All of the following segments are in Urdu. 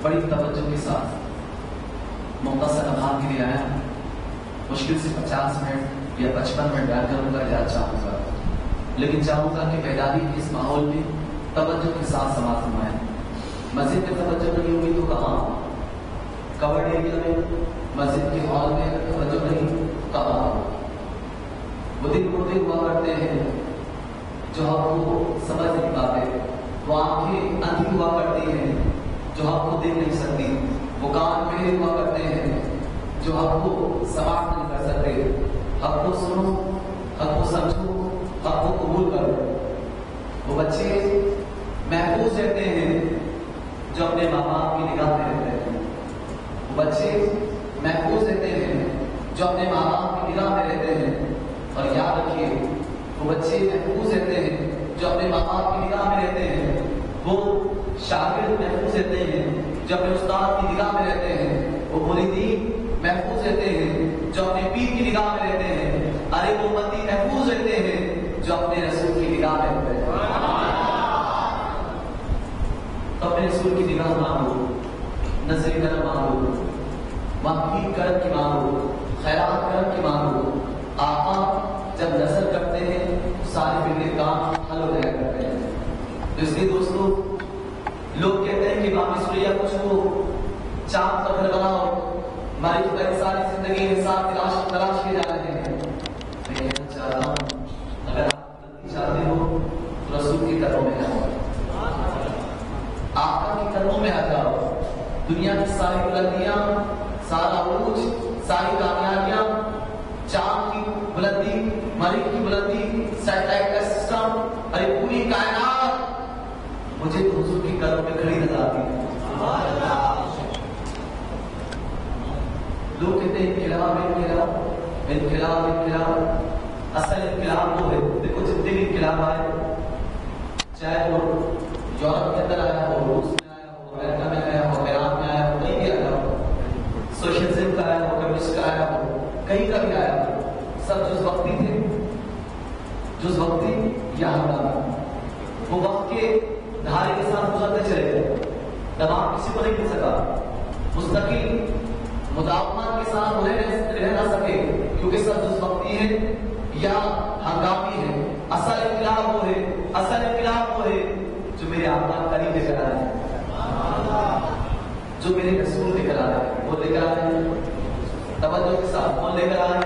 بڑی توجہ کے ساتھ مختصر نماز کے لیے آیا، مشکل سے 50 منٹ یا 55 منٹ بیان کروں گا، یاد چاہوں گا، لیکن چاہوں گا کہ بیداری کے اس ماحول میں توجہ کے ساتھ سماعت فرمائیں۔ مسجد میں توجہ نہیں ہوگی تو کہاں؟ کورڈ ایریا میں، مسجد کے ہال میں اگر توجہ نہیں کہاں؟ وہ دن مردے ہوا کرتے ہیں جو حق کو سمجھ نہیں پاتے، وہ آنکھیں اندھی ہوا کرتی ہیں جو حق کو دیکھ نہیں سکتی، وہ کان بہرے ہوا کرتے ہیں جو حق کو سماعت نہیں کر سکتے۔ حق کو سنو، حق کو سمجھو، حق کو قبول کرو۔ وہ بچے محفوظ رہتے ہیں جو اپنے ماں باپ کی نگاہ میں رہتے ہیں، وہ بچے محفوظ رہتے ہیں جو اپنے ماں باپ کی نگاہ میں رہتے ہیں۔ اور یاد رکھیے، وہ بچے محفوظ رہتے ہیں جو اپنے ماں باپ کی نگاہ میں رہتے ہیں، وہ شاگرد محفوظ رہتے ہیں جو اپنے استاد کی نگاہ میں رہتے ہیں، وہ مریدین محفوظ رہتے ہیں جو اپنے پیر کی نگاہ میں رہتے ہیں، ارے وہ امتی محفوظ رہتے ہیں جو اپنے رسول کی نگاہ میں رہتے ہیں۔ تو اپنے رسول کی نگاہ مانگو، نظر کرم مانگو، معافی کرم کی مانگو، خیرات کرم کی مانگو۔ آقا جب نظر کرتے ہیں تو سارے بگڑے کام حل ہو جایا کرتے ہیں۔ تو اس لیے دوستو، لوگ کہتے ہیں کہ امام سوریا کچھ کو چاند پر گھر بناؤ، ہماری تو بڑی ساری زندگی انسان تلاش کیے جا رہے ہیں۔ میں کہنا چاہتا ہوں، اگر آپ چاہتے ہو تو رسول کے قدموں میں آؤ، آقا کے قدموں میں آ جاؤ۔ دنیا کی ساری بلندیاں، سارا عروج، ساری کامیابیاں، چاند کی بلندی، مریخ کی بلندی، سیٹلائٹ کا سسٹم، ارے پوری کائنات مجھے تو حضور کی قدموں میں کھڑی نظر آتی ہے۔ لوگ کہتے ہیں انقلاب انقلاب انقلاب انقلاب، اصل انقلاب وہ ہے، دیکھو جتنے بھی انقلاب آئے، چاہے وہ یورپ کے اندر آیا ہو، روس میں آیا ہو، امریکہ میں آیا ہو، ایران میں آیا ہو، کہیں بھی آیا ہو، سوشلزم کا آیا ہو، کمیونسٹ کا آیا ہو، کہیں کا بھی آیا ہو، سب جز وقتی تھے، جز وقتی یا ہنگامی۔ وہ وقت کے دھارے کے ساتھ گزرتے چلے گئے، دماغ کسی کو نہیں مل سکا، مستقل مداومات کے ساتھ رہ نہ سکے، کیونکہ سب جز وقتی ہے یا ہنگامی ہے۔ اصل انقلاب وہ ہے، اصل انقلاب وہ ہے جو میرے آقا قریب لے کر آئے، جو میرے رسول لے کر آئے، وہ لے کر آئے توجہ کے ساتھ، وہ لے کر آئے۔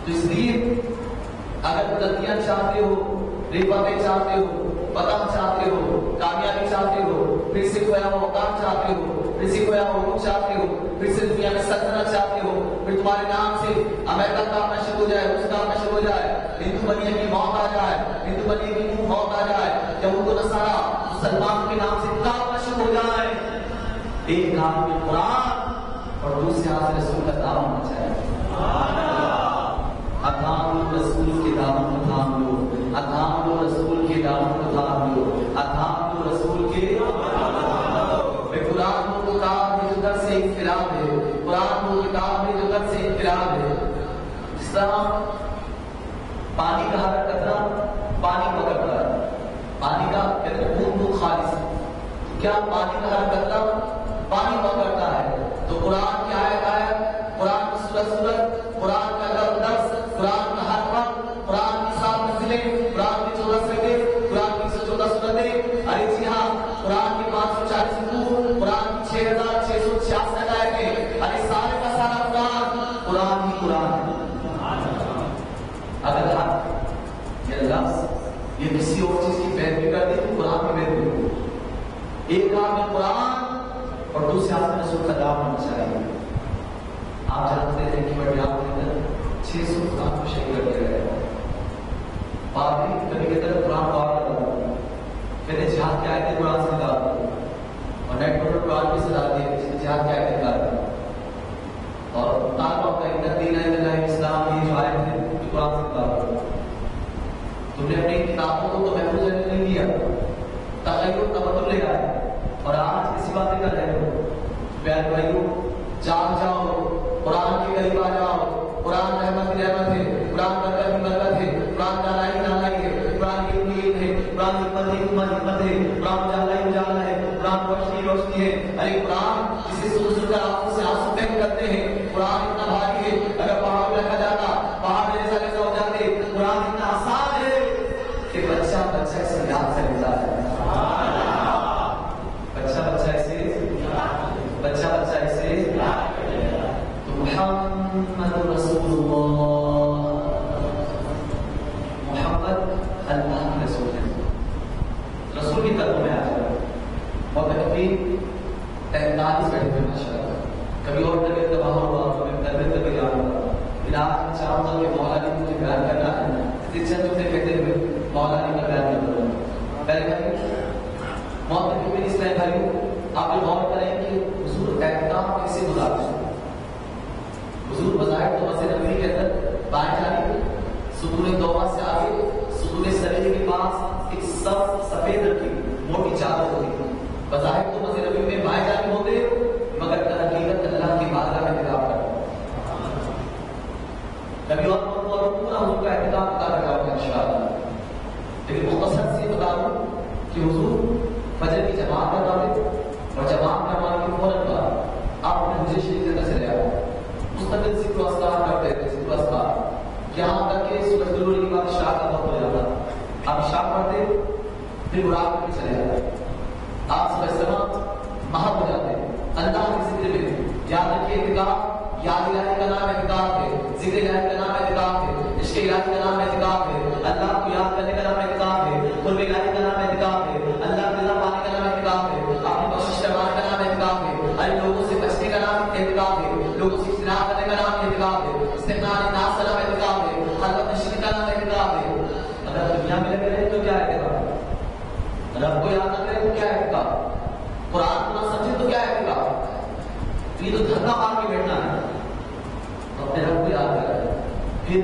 تو اس لیے اگر بلندیاں چاہتے ہو، رفعتیں چاہتے ہو، فتح چاہتے ہو، کامیابی چاہتے ہو، پھر سے کھویا ہوا اوقات چاہتے ہو، پھر سے کھویا ہوا عروج چاہتے ہو، پھر سے دنیا میں سلطنت چاہتے ہو، پھر تمہارے نام سے امریکہ کا آنا شروع ہو جائے، اس کا آنا شروع ہو جائے، ہندو بنیے کی موت آ جائے، ہندو بنیے کی موت آ جائے، یہود و نصارا مسلمان کے نام سے انقلاب شروع ہو جائے، ایک ہاتھ میں قرآن اور دوسرے ہاتھ سے رسول کا دامن ہونا چاہیے۔ اتھام لو رسول کے دامن کو تھام لو، اتھام لو رسول کے دامن کو تھام لو، اتھام لو رسول کے۔ قرآن کو کتاب میں جو در سے انقلاب ہے، قرآن کو کتاب میں جو در سے انقلاب ہے۔ جس طرح پانی کا ہر قطرہ پانی پکڑتا ہے، پانی کا کہتے ہیں بوند خالص، کیا پانی کا ہر قطرہ پانی پکڑتا ہے؟ تو قرآن کی آیت آیت، قرآن کی سورت سورت، قرآن کا درس، قرآن کا ہر وقت، قرآن کی 7 منزلیں، قرآن کی 14 سورتیں، قرآن کی 114 سورتیں، ارے جی ہاں، قرآن کی 540 رکوع، قرآن کی 6666 آیتیں، ارے سارے کا سارا قرآن ہی قرآن ہے۔ اگر آپ یہ لفظ یہ کسی اور چیز کی پیروی کرتے تو قرآن کی پیروی ہوگی۔ ایک ہاتھ میں قرآن اور دوسرے ہاتھ میں رسول کا دامن ہونا چاہیے۔ آپ جانتے ہیں کہ بڑے آپ کے اندر 600 افراد کو شہید کر دیا گیا۔ پادری کبھی کہتے ہیں قرآن پاک کرتا ہے، کہتے ہیں جہاد کی آیتیں قرآن سے نکالتا ہے، اور نیٹ پر قرآن کی سزا دی ہے، جہاد کی آیتیں نکالتا ہے، اور طالبہ کا ان دین ہے اسلام، یہ جو آیت ہے جو قرآن سے نکالتا ہے۔ تم نے اپنی کتابوں کو تو محفوظ نہیں کیا، تغیر و تبدل لے آئے، اور آج کسی باتیں کر رہے ہو۔ پیارے بھائیوں، جاگ جاؤ، قرآن کے قریب آ جاؤ، قرآن رحمت ہی رحمت ہے، قرآن برکت ہی برکت ہے، قرآن دانائی دانائی ہے، قرآن کی علم ہے، قرآن حکمت ہی حکمت ہے، قرآن اجالا ہی اجالا ہے، قرآن روشنی روشنی ہے۔ ارے قرآن جسے سن کر آنکھوں سے آنسو بہہ کرتے ہیں، قرآن اتنا بھاری ہے، اگر پہاڑ پہ رکھا جاتا پہاڑ جیسا جیسا ہو جاتے۔ قرآن اتنا آسان ہے کہ بچہ بچہ اسے یاد کر لیتا ہے، بچہ بچہ اسے تو محمد رسول اللہ، محمد اللہ کے رسول ہیں، رسول کی قدموں میں آ جائے. معتکفین 43 بیٹھے ہوئے ماشاء اللہ. کبھی اور طبیعت کا باہر ہوا، کبھی طبیعت کا بیان ہوا. علاج چاہوں گا کہ مولا علی مجھے بیان کرنا ہے. ٹیچر جو تھے کہتے ہوئے مولا علی کا بیان کرنا ہے. پہلے کہ معتکفین اس طرح بھائی آپ یہ غور کریں کہ حضور اعتکاف کیسے گزارتے ہیں. حضور بظاہر تو مسجد نبوی کے اندر بائیں جانب ستون توبہ سے آگے ستون سریع کے پاس ایک سفید رنگ کی موٹی چادر ہوتی. بظاہر تو مسجد نبوی میں بائیں جانب ہوتے مگر در حقیقت اللہ کی بارگاہ میں اعتکاف کرتے. کبھی اور پورا حضور کا اعتکاف بتا رکھا ہوگا انشاءاللہ. لیکن مختصر سے بتا دوں کہ حضور فجر کی جماعت کرواتے اور جماعت کروانے کے فوراً بعد آپ نے مجھے شریف کے اندر چلے آئے. مستقل ذکر و اذکار کرتے تھے، ذکر و اذکار یہاں تک کہ سورج طلوع کے بعد عشاء کا وقت ہو جاتا. آپ عشاء پڑھتے پھر رات میں چلے جاتے. آپ صبح سما محب ہو جاتے اللہ کے ذکر میں. یاد رکھیے اعتکاف یاد الہی کا نام اعتکاف ہے، ذکر الہی کا نام اعتکاف ہے، عشق الہی کا نام اعتکاف ہے، اللہ کو یاد کرنے کا نام اعتکاف ہے، قرب الہی کا نام اعتکاف ہے، اللہ کی رضا پانے کا نام اعتکاف ہے، اپنی بخشش کروانے کا نام اعتکاف ہے، ارے لوگوں سے بچنے کا نام اعتکاف ہے، لوگوں سے اجتناب کرنے کا نام اعتکاف ہے، استغنا الناس کا نام اعتکاف ہے، خلوت نشین کا نام اعتکاف ہے. اگر دنیا میں لگے رہے تو کیا اعتکاف؟ رب کو یاد نہ کرے تو کیا اعتکاف؟ قرآن کو نہ سمجھے تو کیا اعتکاف؟ یہ تو دھکا مار کے بیٹھنا ہے. اپنے رب کو یاد کریں. پھر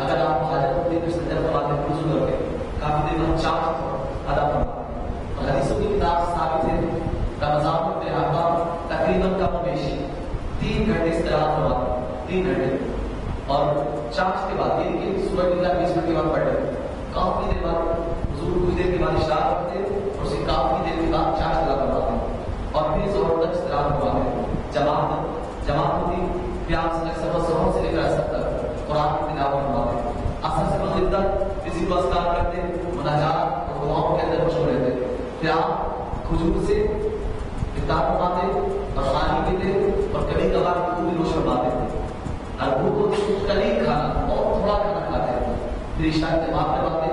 اگر آپ حاجت ہوتے تو سجدہ فرماتے ہیں وضو کر کے کافی دیر بعد چار ادا فرماتے. اور حدیثوں کی کتاب سے ثابت ہے رمضان میں آپ تقریباً کم و بیشی 3 گھنٹے استراحت فرماتے 3 گھنٹے. اور چارج کے بعد یہ کہ صبح کے 20 منٹ کے بعد پڑھ رہے کافی دیر بعد حضور کچھ دیر کے بعد اشراق کرتے اور اسے کافی دیر کے بعد چارج ادا کرواتے اور پھر زور تک استراحت کرواتے. جماعت ہوتی پیاس تک سبوں سے لے کر اثر تک قرآن کی تلاوت فرماتے. اثر سے مغرب تک کسی کو اذکار کرتے مناجات اور دعاؤں کے اندر مشغول رہتے. پھر آپ کھجور سے افطار فرماتے اور پانی پیتے اور کبھی کبھار خود نوش فرماتے تھے. اور وہ قلیل کھانا اور تھوڑا کھانا کھاتے ہیں. پھر عشاء کی جماعت کرواتے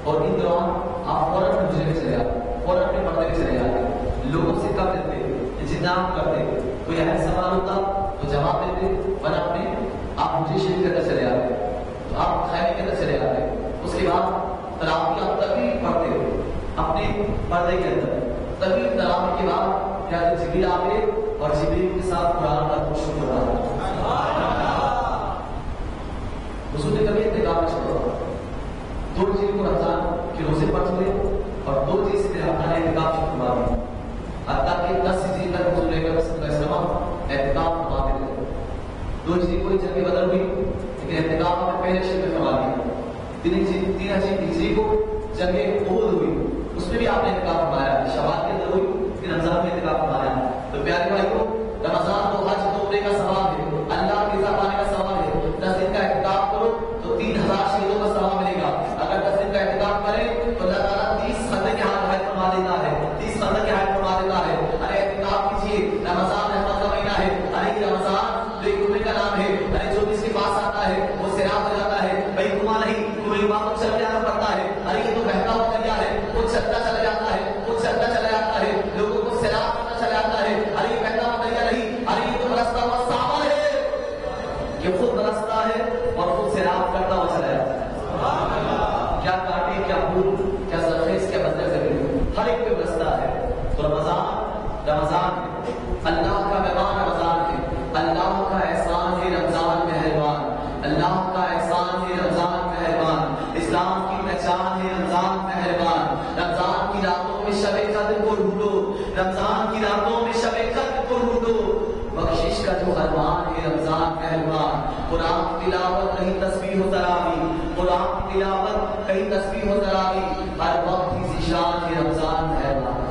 اور ان دوران آپ فوراً حجرے میں چلے جاتے، فوراً اپنے پردے میں چلے جاتے. لوگوں سے کب دیتے جتنا آپ کرتے. کوئی اہم سوال ہوتا تو جواب دیتے ورنہ اپنے آپ مجھے شریف کے اندر چلے آتے تو آپ خیال کے اندر چلے آتے. اس کے بعد تراویح آپ تقریر پڑھتے اپنے پردے کے اندر. تقریر تراویح کے بعد کیا جبریل آتے اور جبریل کے ساتھ قرآن کا شروع ہو رہا. حضور نے کبھی اعتکاف میں چھوڑا 2 چیز کو رمضان کے روزے پڑھ ہوئے اور 2 چیز سے اپنا اعتکاف شروع کروا دیا. حتیٰ کہ 10 چیز تک حضور نے اعتکاف فرما دیتے تھے. 2 چیز کوئی جنگ بدل ہوئی لیکن اعتکاف میں پہلے شروع میں فرما دیا. 3 ہجری کو جنگ احد ہوئی اس میں بھی آپ نے اعتکاف فرمایا. شوال کے اندر ہوئی پھر رمضان میں اعتکاف فرمایا. تو پیارے بھائیوں رمضان تو حج تو عمرے کا ثواب ہے، اللہ کی رضا پانے کا ثواب ہے. 10 دن کا اعتکاف کرو تو 3000 شہیدوں کا ثواب ملے گا. اگر 10 دن کا اعتکاف کرے تو اللہ تعالیٰ 30 خندق کے ہاتھ حائل فرما دیتا ہے، 30 خندق کے حائل فرما دیتا ہے. ارے اعتکاف کیجیے، رمضان رحمت کا مہینہ ہے. ارے رمضان جو ایک عمرے کا نام ہے. ارے جو جس کے پاس آتا ہے وہ سیراب ہو جاتا ہے. بھائی گما نہیں تمہیں وہاں تک چل جانا پڑتا ہے. ارے یہ تو بہتا ہوا دریا ہے، وہ چلتا چلا جاتا ہے، وہ چلتا چلا جاتا ہے، لوگوں کو سیراب کرتا چلا جاتا ہے. ارے یہ بہتا ہوا دریا نہیں، ارے یہ تو برستا ہوا ساون ہے. یہ خود برستا ہے اور خود سیراب کرتا ہوا چلا جاتا ہے. کیا کاٹے کیا پھول کیا سرخیز کیا بدر سے ہر ایک پہ برستا ہے. تو رمضان اللہ کا مہمان رمضان ہے. اللہ کا احسان ہے رمضان مہربان. اللہ کا احسان ہے رمضان مہربان. اسلام کی پہچان ہے رمضان مہربان. رمضان کی راتوں میں شب قدر کو ڈھونڈو، رمضان کی راتوں میں شب قدر کو ڈھونڈو. بخشش کا جو ارمان ہے رمضان مہربان. قرآن کی تلاوت کہیں تسبیح و تراویح، قرآن کی تلاوت کہیں تسبیح و تراویح، ہر وقت کی ذیشان ہے رمضان مہربان.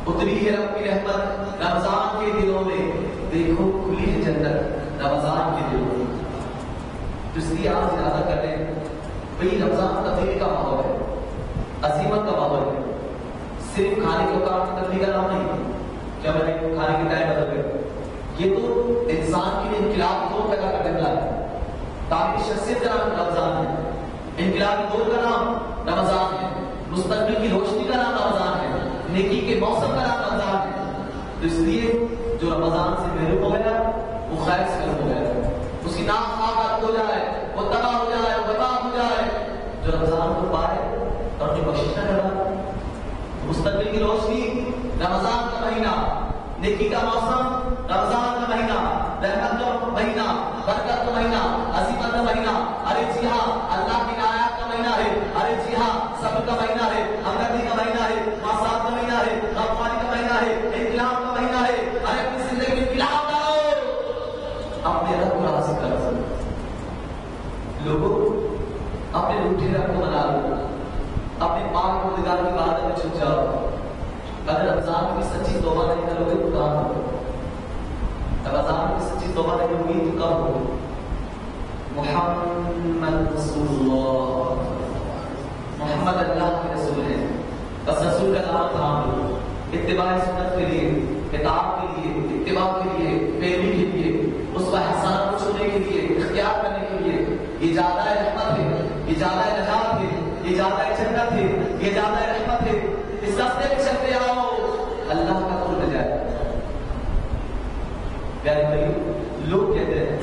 اتری ہے رب کی رحمت رمضان کے دنوں میں. دیکھو کھلی ہے جنت رمضان کے دنوں میں. اس لیے آپ زیادہ کر رہے ہیں بھائی رمضان تفریح کا ماحول ہے، عزیمت کا ماحول ہے. صرف کھانے کے اوقات کی تفریح کا نام نہیں کیا میں نے کھانے کے ٹائم بدل گئے. یہ تو انسان کے لیے انقلاب کو پیدا کرنے والا ہے. تعمیر شخصیت کا نام رمضان ہے. انقلابی دور کا نام رمضان ہے، مستقبل کی روشنی کا نام رمضان ہے، نیکی کے موسم کا نام رمضان ہے. تو اس لیے جو رمضان سے محروم ہو گیا وہ خیر سے محروم ہو گیا، اس کی نام آباد ہو جائے، وہ تباہ ہو جائے، وہ برباد ہو جائے. جو رمضان کو پائے اور اپنی بخشش نہ کرا، مستقبل کی روشنی، رمضان کا مہینہ، نیکی کا موسم، رمضان کا مہینہ، رحمت کا مہینہ، برکت کا مہینہ، عظیمت کا مہینہ. ارے جی ہاں، اللہ کی آیات کا مہینہ ہے. ارے جی ہاں، صبر کا مہینہ ہے، ہمدردی کا مہینہ ہے، معافات کا مہینہ ہے، غفرانی کا مہینہ ہے، انقلاب کا مہینہ ہے. ارے اپنی زندگی میں انقلاب لاؤ، اپنے رب کو راضی کرو. لوگوں اپنے روٹھے رب کو منا لو، اپنے پاک پروردگار کی عبادت میں چھپ جاؤ. اگر رمضان کی سچی توبہ نہیں کرو گے تو کام ہو، رمضان کی سچی توبہ نہیں ہوگی تو کب ہوگی. محمد رسول اللہ، محمد اللہ کے رسول ہیں، بس رسول کا نام تھام لو. اتباع سنت کے لیے، کتاب کے لیے، اتباع کے لیے، پیروی کے لیے، اسوہ حسنہ کو چھوڑنے کے لیے، اختیار کرنے کے لیے. یہ زیادہ رحمت ہے، یہ زیادہ نجات ہے، یہ زیادہ جنت ہے، یہ زیادہ رحمت ہے. اس راستے پہ چلتے آؤ، اللہ کا قرب جائے. پیارے بھائی، لوگ کہتے ہیں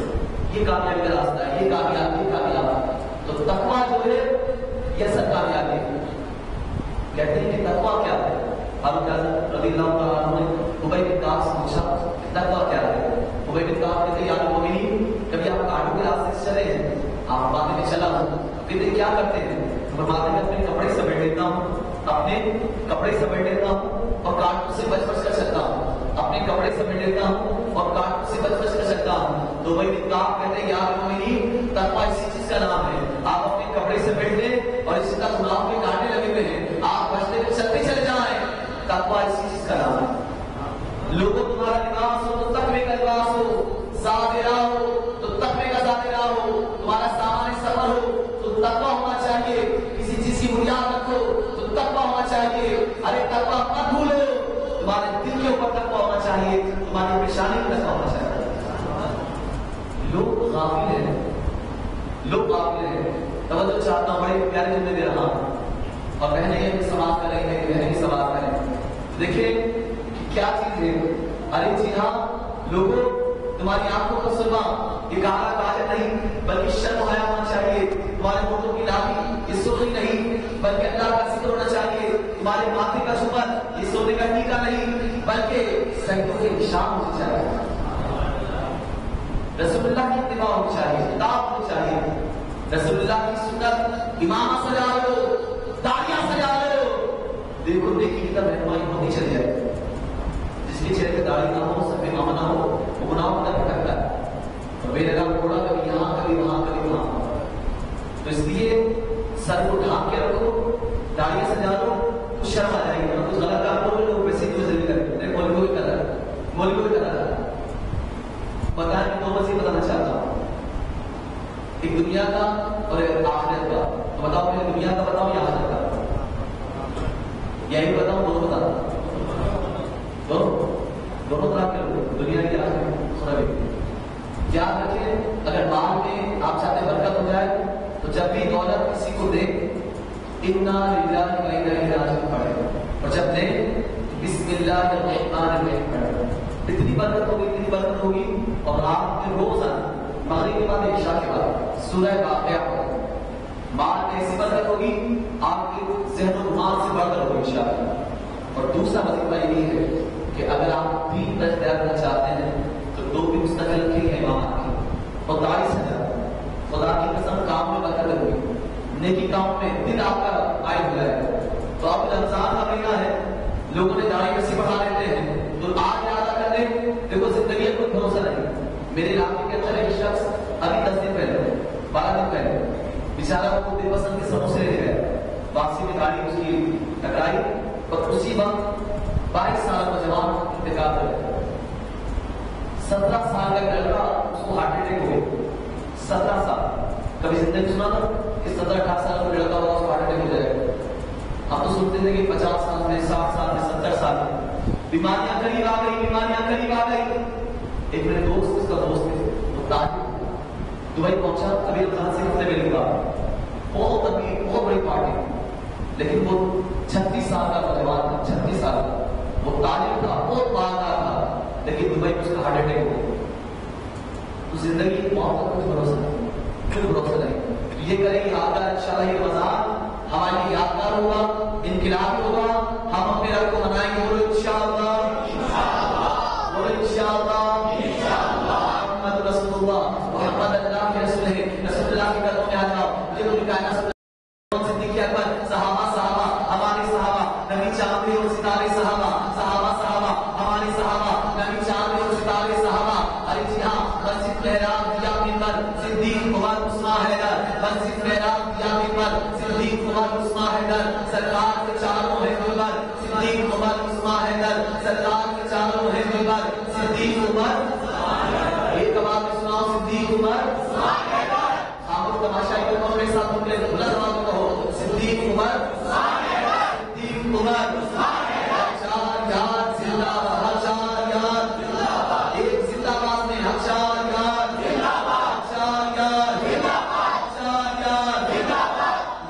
یہ کامیابی کا راستہ ہے، یہ کامیاب. تو تقویٰ جو ہے یہ اصل کامیابی ہے. کہتے ہیں کہ تقویٰ کیا ہے؟ حضرت رضی اللہ تعالیٰ عنہ نے ابی بن کعب سے پوچھا تقویٰ کیا ہے؟ ابی بن کعب کہتے ہیں یا المؤمنین، کبھی آپ کانٹوں کے راستے سے چلے ہیں، آپ باتیں میں چلا ہوں، کہتے کیا کرتے ہیں؟ فرماتے ہیں اپنے کپڑے سمیٹ لیتا ہوں، اپنے کپڑے سمیٹ لیتا ہوں اور کانٹوں سے بچ بچ کر چلتا ہوں، اپنے کپڑے سمیٹ لیتا ہوں اور کانٹوں سے بچ بچ کر چلتا ہوں. تو ابی بن کعب کہتے ہیں یا المؤمنین، تقویٰ اسی چیز کا نام ہے، آپ اپنے کپڑے سمیٹ لیں اور اسی طرح گناہوں کے کانٹے لگے ہوئے ہیں، آپ بچتے ہوئے چلتے چلے جائیں. تقویٰ اسی چیز کا نام ہے. لوگوں تمہارا لباس ہو تو تقوی کا لباس ہو، زادرا ہو تو تقوی کا زادرا ہو، تمہارا سامان سفر ہو تو تقویٰ ہونا چاہیے، کسی چیز کی بنیاد رکھو تو تقویٰ ہونا چاہیے. ارے تقویٰ مت بھولو، تمہارے دل کے اوپر تقویٰ ہونا چاہیے، تمہاری پریشانی میں تقویٰ ہونا چاہیے. لوگ غافل ہیں، لوگ غافل ہیں. توجہ چاہتا ہوں، بڑے پیارے جملے دے رہا ہوں اور بہنیں یہ سوال کر رہی ہیں، بہنیں سوال کریں. دیکھیں کیا چیز ہے. ارے جی ہاں لوگوں، تمہاری آنکھوں کا سرما یہ کالا کالا نہیں بلکہ شرم حیا ہونا چاہیے. تمہارے ہونٹوں کی لالی یہ سرخی نہیں بلکہ اللہ کا ذکر ہونا چاہیے. تمہارے ماتھے کا جھومر یہ سونے کا ٹیکا نہیں بلکہ سجدوں کے نشان ہونے چاہیے. رسول اللہ کی اتباع ہونی چاہیے، کتاب ہونی چاہیے. رسول اللہ کی سنت، امامہ سجا لو، داڑیاں سجا لو. دیکھو نیکی کی طرف رہنمائی ہوتی چلی جائے. جس کے چہرے پہ داڑھی نہ ہو، سب امامہ نہ ہو، وہ گناہوں کا بھٹکتا ہے اور بے لگا کوڑا کبھی یہاں کبھی وہاں کبھی وہاں. تو اس لیے سر کو ڈھانپ کے رکھو، داڑیاں سجا لو، کچھ شرم آ جائے گی. کچھ غلط کام کرو لوگ ویسے ہی ضرور کریں، مولوی کو بھی کر رہا ہے، مولوی کو بھی کر رہا ہے. پتا ہے دو مزید بتانا چاہتا ہوں، ایک دنیا کا اور ایک آخرت کا. تو بتاؤ میں دنیا کا بتاؤں یا آخرت کا؟ یہی بتاؤں، دونوں بتا دونوں طرح کے لوگ، دنیا کی آخرت. یاد رکھیں اگر مال میں آپ چاہتے برکت ہو جائے تو جب بھی دولت کسی کو دے انا للہ و انا الیہ راجعون پڑھے اور جب دے بسم اللہ الرحمن الرحیم پڑھے. اتنی برکت ہوگی، اتنی برکت ہوگی. اور آپ نے روزانہ مغرب کے بعد عشاء کے بعد سورہ واقعہ پڑھیں. مال میں ایسی برکت ہوگی آپ کے ذہن و دماغ سے بڑھ کر ہوگی انشاءاللہ. اور دوسرا وظیفہ یہ ہے کہ اگر آپ دین پر اختیار کرنا چاہتے ہیں تو دو بھی مستقل رکھیں امامات کی اور داڑھی سجا. خدا کی قسم کام میں برکت ہوگی، نیکی کام میں دن آپ کا عائد ہو جائے گا. تو اب رمضان کا مہینہ ہے، لوگوں نے داڑھی کسی بڑھا لیتے ہیں تو آج یاد کر لیں. دیکھو زندگی کو بھروسہ نہیں. میرے علاقے کے اندر ایک شخص ابھی 10 دن پہلے 12 دن پہلے بیچارہ وہ دل پسند کے سموسے لے گیا، واپسی میں گاڑی اس کی ٹکرائی اور اسی وقت 22 سال کا جوان انتقال کر گیا. 17 سال کا لڑکا اس کو ہارٹ اٹیک ہو گیا. 17 سال کبھی زندگی سنا تھا کہ 17-18 سال کا لڑکا ہوا اس کو ہارٹ اٹیک ہو جائے گا. ہم تو سنتے تھے کہ 50 سال میں 60 سال میں 70 سال میں بیماریاں قریب آ گئی، بیماریاں قریب آ گئی. ایک میرے دوست، اس کا دوست ہے وہ تاجر دبئی پہنچا ابھی رمضان سے ہفتے پہلے کی بات. بہت لیکن وہ 36 سال کا نوجوان تھا، 36 سال کا، وہ طالب تھا، بہت مالدار تھا، لیکن دبئی میں اس کا ہارٹ اٹیک ہو گیا۔ تو زندگی موت کا کچھ بھروسہ نہیں، کوئی بھروسہ نہیں۔ یہ کریں گے آتا انشاءاللہ یہ رمضان ہمارے لیے یادگار ہوگا، انقلابی ہوگا، ہم اپنے رب کو منائیں گے، بولو انشاءاللہ، بولو انشاءاللہ، محمد رسول اللہ، محمد اللہ کے رسول ہے، رسول اللہ کے قدموں میں آ جاؤ۔ یہ تو کائنات صدیق اکبر، صحابہ ہمارے صحابہ، نبی چاندنی اور ستارے صحابہ ہمارے صحابہ، نبی چاندنی اور ستارے صحابہ۔ ارے جی ہاں، مسجد محراب دیا منبر، صدیق عمر عثمان حیدر، مسجد محراب دیا منبر، صدیق عمر عثمان حیدر، سرکار کے چاروں ہیں منبر، صدیق عمر عثمان حیدر، سرکار کے چاروں ہیں منبر، صدیق عمر۔ ایک بات سناؤ، صدیق عمر، آپ تماشائی کو میرے ساتھ بولے بلند آواز میں کہو، صدیق عمر، صدیق عمر، ہچار یاد زندہ باد، ہچار یاد، ایک زندہ باد میں ہچار یاد، ہچار یاد، ہچار یاد۔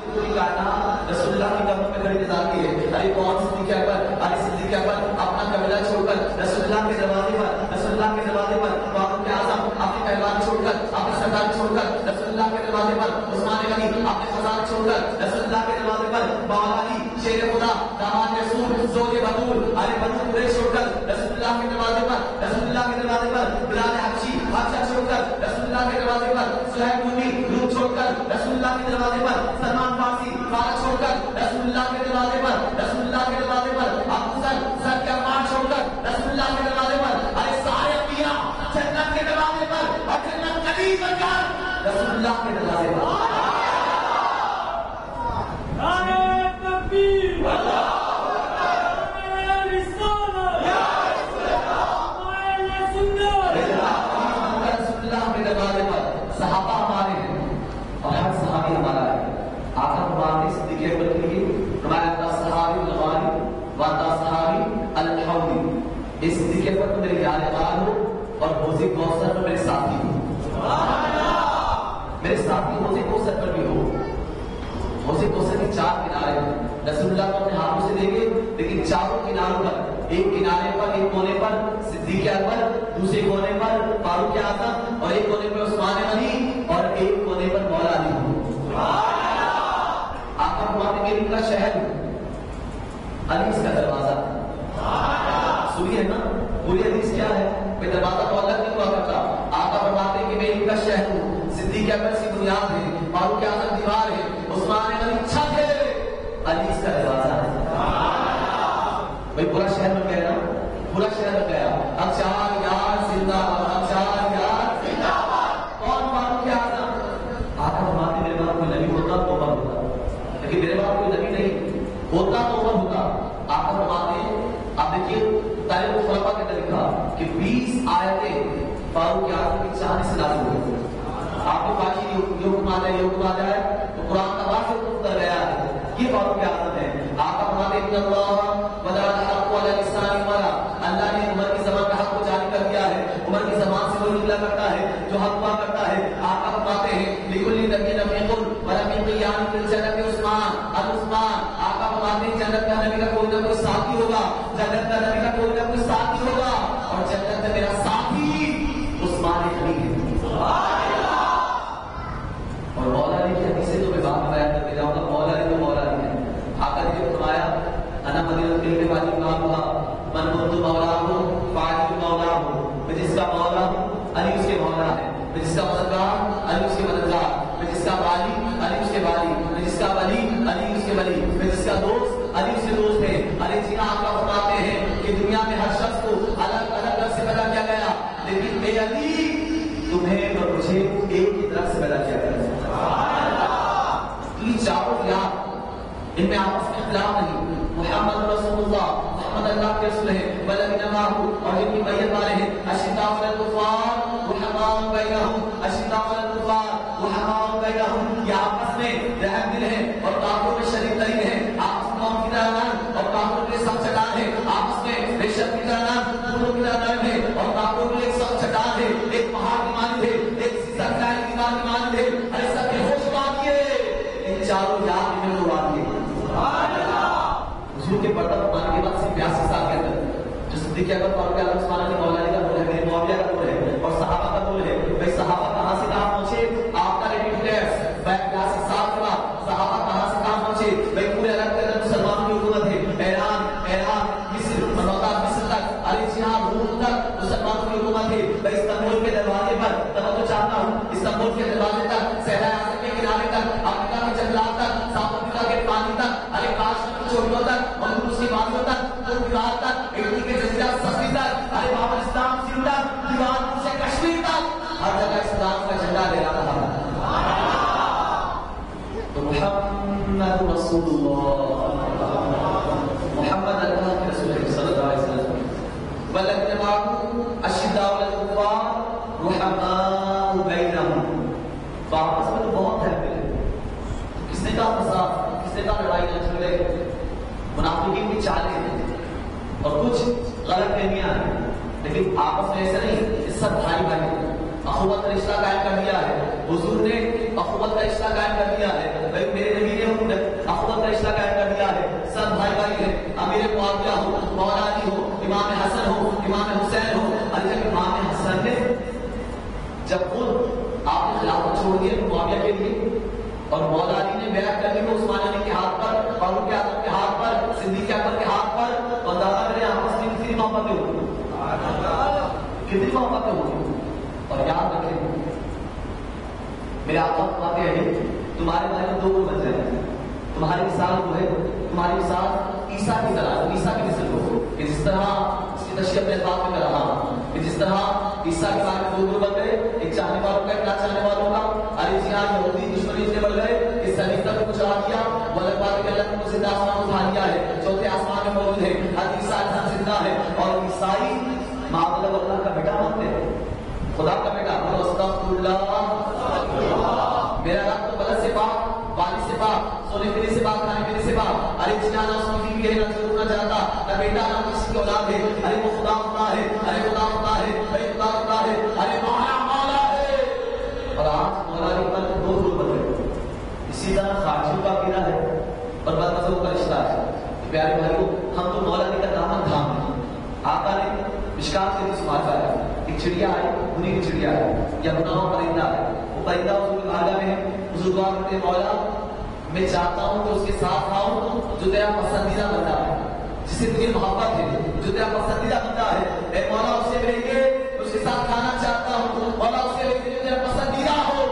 یہ پوری کائنات رسول اللہ کی قدموں میں کھڑی نظر آتی ہے۔ ارے کون صدیق اکبر، ارے صدیق اکبر اپنا قبیلہ چھوڑ کر رسول اللہ کے دروازے پر، رسول اللہ کے دروازے پر فاروق اعظم اپنے پہلوان چھوڑ کر، اپنے سردار چھوڑ کر رسول اللہ کے دروازے پر عثمان غنی اپنے خزانہ چھوڑ کر رسول اللہ کے دروازے پر مولا علی شیر خدا داماد رسول زوج بطول ارے بنو قریش چھوڑ کر رسول اللہ کے دروازے پر، رسول اللہ کے دروازے پر بلال حبشی حبشہ چھوڑ کر رسول اللہ کے دروازے پر صہیب رومی روم چھوڑ کر رسول اللہ کے دروازے پر سلمان فارسی فارس چھوڑ کر رسول اللہ کے دروازے پر، رسول اللہ کے دروازے پر ابو ذر سر کے امان چھوڑ کر رسول اللہ کے دروازے پر ارے سارے انبیاء جنت کے دروازے پر اور جنت قریب بن کر رسول اللہ کے دروازے پر۔ صحابہ ہمارے ہیں اور ہر صحابی ہمارا ہے۔ آقا فرماتے ہیں صدیق اکبر کے لیے فرمایا صحابی الغاری واتا صحابی الحوضی، اس صدیق اکبر تو میرے یادگار ہو اور حوض کوثر میں میرے ساتھی ہو، میرے ساتھی حوض کوثر پر بھی ہو۔ حوض کوثر کے 4 کنارے ہیں، رسول اللہ کو اپنے ہاتھوں سے دیں گے، لیکن چاروں کناروں پر، ایک کنارے پر ایک کونے پر صدیق اکبر، دوسرے کونے پر فاروق اعظم اور ایک کونے پر عثمان غنی اور ایک کونے پر مولا علی ہو۔ آقا فرماتے میری کا شہر علی اس کا دروازہ سنیے نا، پوری حدیث کیا ہے؟ میں دروازہ تو الگ نہیں ہوا کرتا۔ آقا فرماتے کہ میں ان کا شہر ہوں، صدیق اکبر سی بنیاد ہے، فاروق اعظم دیوار ہے، عثمان غنی چھت ہے، علی اس کا دروازہ ہے۔ بھائی پورا شہر میں کہہ رہا ہوں، پورا شہر میں گیا ہچار یار زندہ باد، ہچار یار زندہ باد۔ کون فاروق اعظم؟ آقا فرماتے میرے بعد کوئی نبی ہوتا تو عمر ہوتا، لیکن میرے بعد کوئی نبی نہیں ہوتا تو عمر ہوتا۔ آقا فرماتے آپ دیکھیے تاریخ الخلفاء کے اندر لکھا کہ 20 آیتیں فاروق اعظم کی چاہنے سے نازل ہوئی۔ آپ کو پاکی یہ حکم آ جائے، یہ حکم آ جائے تو قرآن کا واضح حکم اتر گیا ہے، یہ فاروق اعظم ہے۔ آقا فرماتے ان اللہ ولا الحق ولا لسان ولا، اللہ نے عمر کی زبان کا حق کو جاری کر دیا ہے، عمر کی زبان سے وہ نکلا کرتا ہے جو حق ہوا کرتا ہے۔ آقا فرماتے ہیں لکل نبی نبیقل ورمی قیام فی الجنت عثمان عثمان، آقا فرماتے ہیں جنت کا نبی کا کوئی نہ کوئی ساتھی ہوگا، جنت کا نبی کا کوئی نہ کوئی ساتھی ہوگا، اور جنت کا میرا ساتھی عثمان غنی ہے۔ اور مولا علی کی حدیث سے تو میں بات بیان کرتے جاؤں گا، مولا علی تو مولا علی ہے۔ آقا نے فرمایا انا مدینہ کے واجب نام ہوا من کنت مولا ہوں فاعل مولا ہوں، میں جس کا مولا ہوں علی اس کے مولا ہے، میں جس کا مددگار علی اس کے مددگار، میں جس کا والی علی اس کے والی، میں جس کا ولی علی اس کے ولی، میں جس کا دوست علی اس کے دوست ہے۔ علی جی آقا فرماتے ہیں کہ دنیا میں ہر شخص کو الگ الگ رنگ سے پیدا کیا گیا، لیکن اے علی تمہیں اور مجھے ایک ہی طرح سے پیدا کیا گیا۔ یہ چاروں یاد ان میں آپس میں اختلاف نہیں، محمد رسول اللہ، محمد اللہ کے رسول ہے، والذین معہ اور جن کی بیعت والے ہیں، اشداء علی الکفار رحماء بینہم، اشداء علی الکفار رحماء بینہم، یہ آپس میں رحم دل ہیں اور کافروں میں شدید ترین ہیں، آپس میں قوم کی طرح نرم اور کافروں کے سخت چٹان ہے، آپس میں ریشم کی طرح نرم پھولوں کی طرح نرم ہے اور کافروں کے لیے سخت چٹان ہے، ایک پہاڑ کی مانند ہے، ایک سرکاری دیوار کی مانند ہے، ارے سب کے ہوش بات یہ ان چاروں یاد میں لوگ آتی ہے۔ وضو کے برتن اٹھانے کے بعد صرف 82 سال کے اندر جو صدیق اکبر فاروق اعظم عثمان غنی مولا علی کا رول ہے، میرے معاویہ کا رول ہے اور صحابہ کا رول ہے. بھائی صحابہ کہاں سے کہاں پہنچے؟ آپ کا ریڈی فلیئرس 82 سال کے بعد صحابہ کہاں سے کہاں پہنچے؟ بھائی پورے الگ الگ مسلمانوں کی حکومت ہے. ایران مصر مصر تک الجہاد روم تک مسلمانوں کی حکومت ہے. بھائی استنبول کے دروازے پر توجہ چاہتا ہوں، استنبول کے دروازے تک، صحرائے اعظم کے کنارے تک، افریقہ کے جنگلات تک، ساؤتھ افریقہ کے پانی تک، ارے کاشمیر کی چوٹیوں تک، منگول کی وادیوں تک، دیوار تک، اٹلی کے جزیرہ سبزی تک، ارے بابل اسلام سندھ تک، دیوار سے کشمیر تک، ہر جگہ اسلام کا جھنڈا لہرا رہا ہے. تو محمد رسول اللہ، محمد اللہ کے رسول صلی اللہ علیہ وسلم. والذین معه اشداء علی الکفار رحماء بینہم. واپس میں تو بہت ہے. کس نے کہا فساد، کس نے کہا لڑائی جھگڑے، منافقین کی چالیں ہیں اور کچھ غلط فہمیاں ہیں، لیکن آپس میں ایسا نہیں، سب بھائی بھائی ہیں. اخوت کا رشتہ قائم کر دیا ہے حضور نے، اخوت کا رشتہ قائم کر دیا ہے. بھائی میرے نبی نے اخوت کا رشتہ قائم کر دیا ہے. سب بھائی بھائی ہیں. امیر معاویہ ہو، مولا علی ہو، امام حسن ہو، امام حسین ہو. جب امام حسن نے جب خود آپ نے خلافت چھوڑ دیا معاویہ کے لیے اور مولا علی نے بیعت کر لی تو عثمان غنی کے ہاتھ پر، فاروق اعظم کے ہاتھ پر، صدیق اکبر کے ہاتھ پر، اور دادا میرے آپس میں کتنی محبتیں ہوئی، کتنی محبتیں ہوئی. اور یاد رکھیں میرے آقا فرماتے ہیں تمہارے بارے میں 2 لوگ بن جائیں گے. تمہاری مثال جو ہے، تمہاری مثال عیسیٰ کی طرح، عیسیٰ کی نسل ہو کہ جس طرح اس کی تشریح اپنے بات میں کر رہا ہوں کہ جس طرح عیسیٰ کے بارے میں 2 گروہ بن گئے، ایک چاہنے والوں کا، ایک نہ چاہنے والوں کا. ارے جہاں یہودی دشمنی اتنے بڑھ گئے کہ سلیقہ کو کچھ آ دیا، وہ الگ بات کہ اللہ نے کو زندہ آسمان اٹھا لیا ہے، چوتھے آسمان میں موجود ہے، ہر عیسیٰ زندہ ہے. اور عیسائی معبود اللہ کا بیٹا مانتے ہیں، خدا کا بیٹا. استغفر اللہ، میرا رب تو بلد سے پاک، پانی سے پاک، سونے پینے سے پاک، کھانے پینے سے پاک. ارے جنا نہ اس کی بھی ہے، نہ ضرور نہ جاتا، نہ بیٹا نہ کسی کی اولاد ہے. ارے وہ خدا خدا ہے، ارے خدا خدا ہے، ارے خدا خدا ہے، ارے مولا مولا ہے. اور آج مولا کے پر 2 گروپ بن گئے. اسی طرح خارجیوں کا پیرا ہے اور بد مذہبوں کا رشتہ ہے. پیارے بھائیوں، ہم تو مولا کا دامن تھام ہیں. آقا نے مشکات سے سماج ہے، ایک چڑیا ہے، انہیں کی چڑیا ہے یا گناہوں پرندہ ہے. وہ پرندہ حضور کی بارگاہ میں حضور دعا کرتے ہیں مولا میں چاہتا ہوں کہ اس کے ساتھ آؤں جو تیرا پسندیدہ بندہ ہے، جسے تجھے محبت ہے، جو تیرا پسندیدہ بندہ ہے. اے مولا اس سے ملیں گے، اس کے ساتھ کھانا چاہتا ہوں، مولا اس سے ملیں گے جو تیرا پسندیدہ ہو.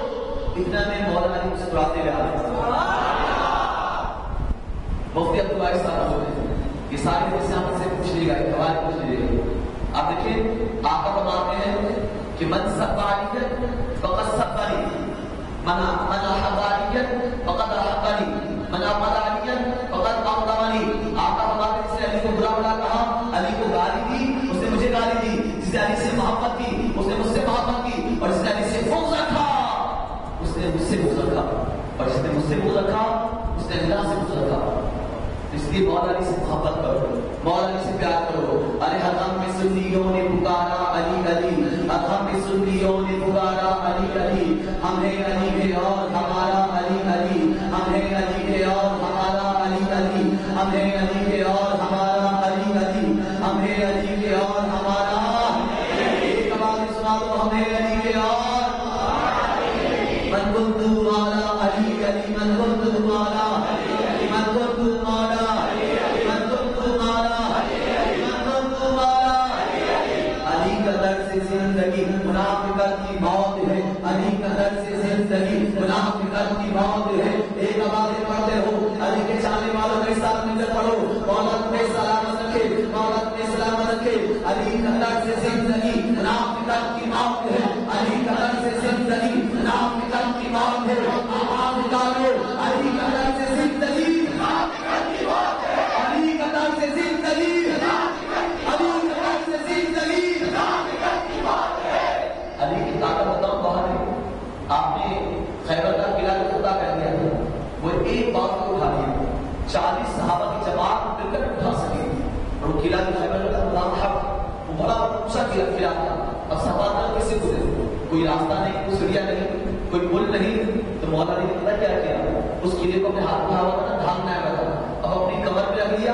اتنا میں مولا علی مسکراتے رہا. مفتی عبداللہ صاحب ہوتے ہیں، یہ ساری چیزیں ہم سے پوچھ لیے گا، ایک سوال پوچھ لیے گا. آپ دیکھیں آقا فرماتے ہیں کہ من سب علیہ فقد سبنی، من احب علیہ فقد احبنی، من ابغض علیہ فقد ابغضنی. آقا فرماتے ہیں جس نے علی کو برا بھلا کہا، علی کو گالی دی، اس نے مجھے گالی دی. جس نے علی سے محبت کی اس نے مجھ سے محبت کی، اور جس نے علی سے بغض رکھا اس نے مجھ سے بغض رکھا، اور جس نے مجھ سے بغض رکھا اس نے اللہ سے بغض رکھا. اس لیے مولا علی سے محبت کرو، مولا علی سے پیار کرو. ارے حرم میں سنیوں نے پکارا علی علی، حرم میں سنیوں نے پکارا علی علی. ہم ہیں علی کے اور ہمارا علی علی، ہم ہیں علی کے اور ہمارا علی علی، ہم ہیں علی کے اور ہمارا علی علی، ہم ہیں علی کے اور ہمارا. ایک بات سنا تو ہم ہیں علی کے اور من کنت مولا علی علی، من کنت مولا علی علی، من کنت مولا زندگی منافقت کی موت ہے، علی کا در سے زندگی منافقت کی موت ہے. ایک آواز پڑھتے ہو علی کے چاہنے والوں کے ساتھ مل کر پڑھو. دولت میں سلامت رکھے، دولت میں سلامت رکھے. علی کا در سے زندگی منافقت کی موت ہے، علی کا در سے زندگی منافقت کی موت ہے. آواز نکالو، علی کا در سے زندگی منافقت کی موت ہے، علی کا در سے زندگی، علی کا در سے زندگی. علی کی طاقت بتاؤں باہر ہے. آپ نے خیبر کا قلعہ جو فتح کر دیا تھا وہ ایک بات کو اٹھا دیا، 40 صحابہ کی جماعت مل کر اٹھا سکے. اور وہ قلعہ جو خیبر کا نام تھا وہ بڑا اونچا قلعہ تھا. اور صحابہ کیسے گزرے، کوئی راستہ نہیں، کوئی سڑیا نہیں، کوئی پل نہیں. تو مولا نے پتہ کیا کیا، اس قلعے کو اپنے ہاتھ میں ہوا تھا، ڈھانکنا ہے. اب اپنی کمر پہ رکھ لیا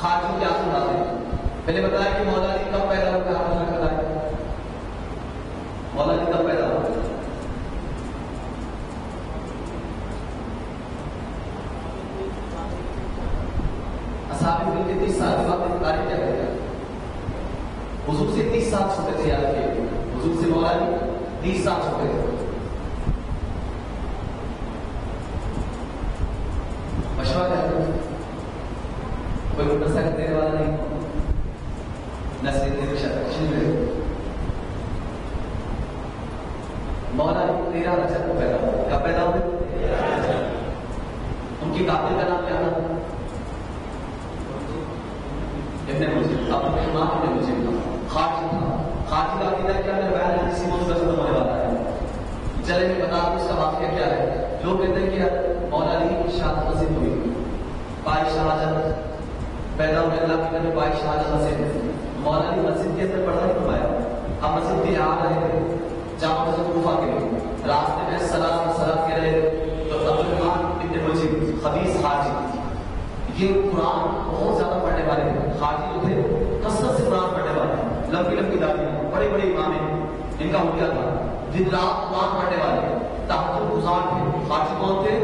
خارجی کے آنسو لاتے ہیں. پہلے بتایا کہ مولا علی کب پیدا ہوئے, آپ نے بتایا مولا علی کب پیدا ہوئے؟ اصحاب مل کے 30 سال کے بعد تاریخ کیا کرے گا؟ حضور سے 30 سال چھوٹے تھے. یاد کیے, حضور سے مولا علی 30 سال چھوٹے تھے. مشورہ کرتے کوئی مدرسہ دینے والا نہیں, مولا علی 13 رجب کو پیدا ہوئے. کب پیدا ہوئے؟ ان کی قاتل کا نام کیا تھا؟ ابن ملجم. اب ان امام ابن ملجم تھا, خارجی تھا. خارجی کا عقیدہ کیا ہے؟ بیان کسی موضوع کا ختم ہونے والا ہے. چلے میں بتا دوں اس کا واقعہ کیا ہے. لوگ کہتے ہیں کہ مولا علی کی شادی مسجد ہوئی, پائی شہادت پیدا ہوئے, اللہ کے نبی پائی شہادت مسجد. مولا علی مسجد کے اندر پڑھا نہیں فرمایا. ہم مسجد کے آ رہے تھے جامع مسجد کوفہ کے لیے, راستے میں سلام کہہ رہے تو عبدالرحمن ابن ملجم خبیث خارجی, یہ قرآن بہت زیادہ پڑھنے والے تھے. خارجی جو تھے کثرت سے قرآن پڑھنے والے, لمبی لمبی داڑھی, بڑے بڑے امام ہیں, ان کا حلیہ تھا. دن رات قرآن پڑھنے والے, تہجد گزار تھے. خارجی کون تھے؟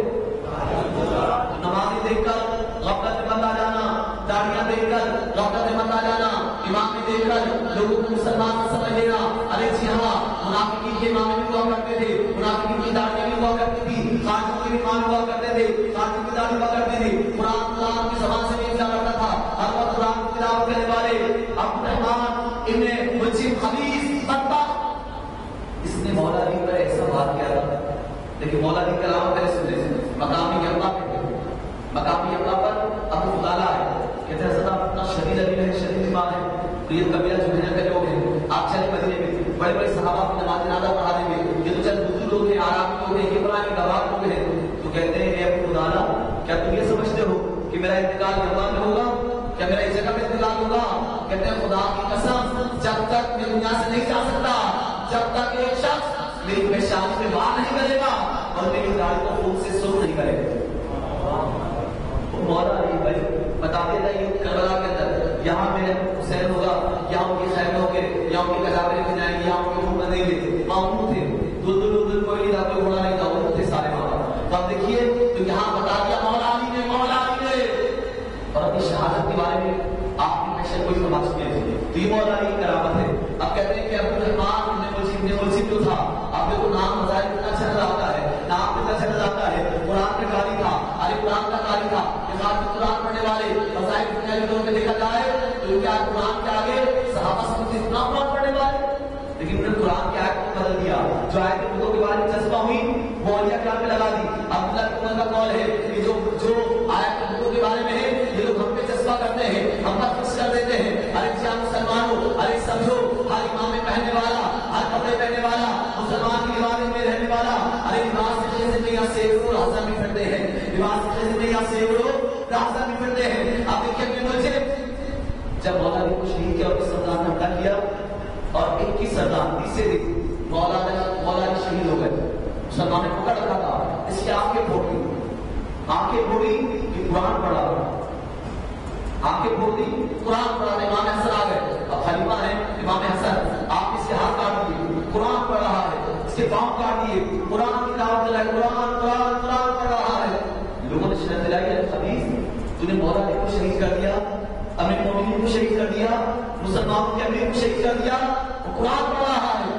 نمازی دیکھ کر غفلت میں مت آ جانا, داڑیاں دیکھ کر غفلت میں مت آ جانا, امام میں دیکھ کر لوگوں کو مسلمان نہ سمجھ لینا. ارے جی ہاں, منافقین کے امام بھی ہوا کرتے تھے, منافقین کی داڑیاں بھی ہوا کرتی تھی, خارجیوں کے امام ہوا کرتے تھے, خارجیوں کی داڑھی ہوا کرتے تھے. قرآن کی زبان سے بھی نکلا کرتا تھا. ہر وقت قرآن کی تلاوت کرنے والے عبدالرحمن ابن ملجم خبیث بدبخت, اس نے مولا علی پر ایسا بات کیا تھا. لیکن مولا علی کلام پہلے سن رہے تھے, مقامی اللہ پہ, مقامی اللہ پر ابو مطالعہ ہے. کہتے ہیں حضرت اتنا شدید علی ہے, شدید ایمان ہے, تو یہ قبیلہ جمہیہ کے لوگ ہیں. آپ چلے مدینے میں, بڑے بڑے صحابہ کو نماز جنازہ پڑھا دیں گے. یہ تو چند بزرگ لوگ ہیں, آرام لوگ ہیں, یہ بڑا گواہ لوگ ہیں. تو کہتے ہیں اے ابو مطالعہ, کیا تم یہ سمجھتے ہو کہ میرا انتقال یمن میں ہوگا؟ کیا میرا اس جگہ میں انتقال ہوگا؟ کہتے ہیں خدا کی قسم, جب تک میں دنیا سے نہیں جا سکتا, جب تک ایک شخص میری پیشانی میں وار نہیں کرے گا اور میری داڑھی کو خون سے سرخ نہیں کرے گا. مولا علی بھائی بتا دیتا یہ کربلا کے اندر یہاں میرے حسین ہوگا, یہاں ان کے خیمے ہوں گے, یہاں ان کے کجاورے میں جائیں گے, یہاں ان کے خون بندیں گے. معمول تھے, دل کوئی نہیں تھا, کوئی گھوڑا نہیں تھا, وہ تھے سارے وہاں. تو اب دیکھیے تو یہاں بتا دیا مولا علی نے, مولا علی نے, اور اپنی شہادت کے بارے میں آپ کی پیشن کوئی سمجھ چکے تھے. تو یہ مولا علی کی کرامت ہے. اب کہتے ہیں کہ عبدالرحمن ابن ملجم جو تھا, اب دیکھو نام مظاہر کتنا اچھا نظر آتا ہے, نام کتنا اچھا نظر آتا ہے. قرآن کا قاری تھا, ارے قرآن کا قاری تھا, قرآن پڑھنے والے مظاہر کتنے لوگوں میں دیکھا جائے تو کیا قرآن کے آگے صحابہ سے اتنا قرآن پڑھنے والے. لیکن انہوں نے قرآن کی آیت کو بدل دیا. جو آیت بتوں کے بارے میں جذبہ ہوئی وہ اولیاء کرام پہ لگا دی. عبداللہ بن عمر کا قول ہے کہ جو آیت بتوں کے بارے میں ہے یہ لوگ ہم پہ جذبہ کرتے ہیں, ہم پر فکس کر دیتے ہیں. ارے کیا مسلمانوں, ارے سمجھو, ہر امام میں پہننے والا, ہر کپڑے پہننے والا, مسلمان کی عبادت میں رہنے والا, ارے لباس سے زندگی سے حسن بھی پھرتے ہیں, لباس سے زندگی سے حسن بھی پھرتے ہیں. آپ دیکھیے مجھے جب مولا علی کو شہید کیا اور سردار نے حملہ کیا اور 21 سردار تیسرے دن مولا علی شہید ہو گئے. مسلمان نے پکڑ رکھا تھا, اس کی آنکھیں پھوڑی, آنکھیں پھوڑی کہ قرآن پڑھا, آنکھیں پھوڑی قرآن پڑھا. امام حسن آ گئے, اب خلیفہ ہیں امام حسن, آپ اس کے ہاتھ کاٹ دیے, قرآن پڑھ رہا ہے, اس کے پاؤں کاٹ دیے, قرآن کی دعوت دلائی, قرآن پڑھ رہا ہے. لوگوں نے شرط دلائی ہے خبیث, تو نے مولا علی کو شہید کر دیا, امیر مومنین کو شہید کر دیا, مسلمانوں کے امیر کو شہید کر دیا, وہ قرآن پڑھ رہا ہے.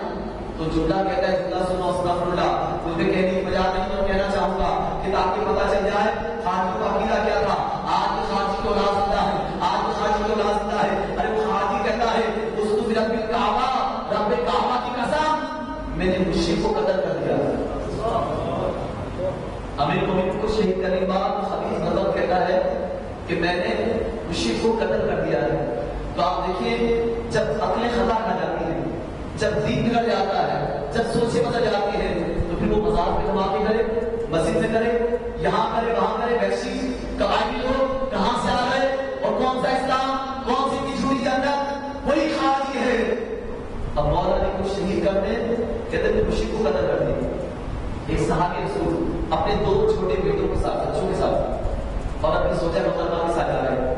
تو جملہ کہتا ہے, جملہ سنو استغفر اللہ, مجھ میں کہنے کی وجہ نہیں, میں کہنا چاہوں گا کہ تاکہ پتہ چل جائے خارجی کا عقیدہ کیا تھا. آج تو خارجی کو اولاد زندہ ہے, آج تو خارجی کو اولاد زندہ ہے. ارے وہ خارجی کہتا ہے اس کو رب کعبہ, رب کعبہ کی قسم میں نے مشرک کو قتل کر دیا. امیر مومنین کو شہید کرنے کے بعد خبیث غضب کہتا ہے کہ میں نے مشرک کو قتل کر دیا ہے. تو آپ دیکھیے جب عقلیں خطا کھا جاتی ہیں, جب دین بگڑ جاتا ہے, جب سوچیں بدل جاتی ہے, تو پھر وہ مزار پہ دھماکے کرے, مسجد میں کرے, یہاں کرے, وہاں کرے. وحشی قبائلی لوگ کہاں سے آ گئے اور کون سا اسلام, کون سی کی جھوٹی جنت, وہی خارجی ہے. اب مولا علی کو شہید کر دیں, کہتے ہیں مشرک کو قتل کر دیں. ایک صحابی رسول اپنے 2 چھوٹے بیٹوں کے ساتھ, بچوں کے ساتھ, اور اپنی سوچا مسلمان کے ساتھ جا رہے ہیں.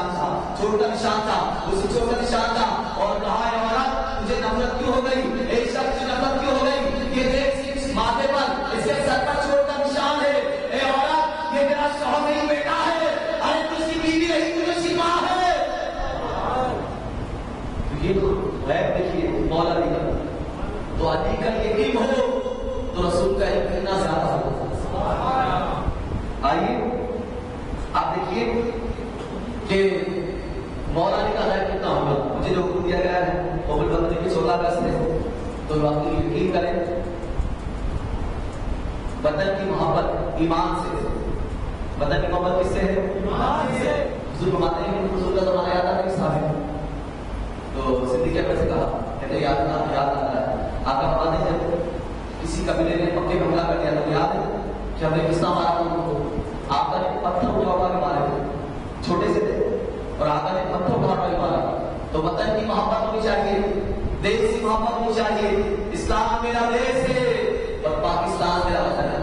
نشان تھا، چوٹ کا نشان تھا، اسی چوٹ کا نشان تھا. اور کہا اے عورت تجھے نفرت کیوں ہو گئی، ایک شخص کی نفرت کیوں ہو گئی، یہ دیکھ اس ماتھے پر اس کے سر پر چوٹ کا نشان ہے. اے عورت یہ تیرا شوہر نہیں بیٹا ہے، ارے تجھ کی بیوی نہیں تجھے اس کی ماں ہے. یہ تو غیب دیکھیے مولا علی کا، تو علی کا یقین ہو تو رسول کا علم کتنا زیادہ ہو. آئیے آپ دیکھیے کہ مولا علی کا غیب کتنا ہوگا. مجھے جو حکم دیا گیا ہے قبول بدر کی 16 اگست میں، تو آپ یقین کریں بدر کی محبت ایمان سے. بدر کی محبت کس سے ہے؟ ایمان سے. حضور فرماتے ہیں کہ حضور کا زمانہ یاد آتا ہے صحابہ، تو صدیق اکبر سے کہا کہتے یاد آتا ہے. آقا فرماتے ہیں جب کسی قبیلے نے مکے میں حملہ کر دیا تو یاد ہے کہ ہم نے کس طرح مارا ان کو. آقا نے پتھر اٹھا کے مارے تھے، چھوٹے سے تھے، اور آقا نے پتھر اٹھا کے مارا. تو وطن کی محبت ہونی چاہیے، دیش کی محبت ہونی چاہیے. اسلام میرا دیش ہے اور پاکستان میرا وطن ہے.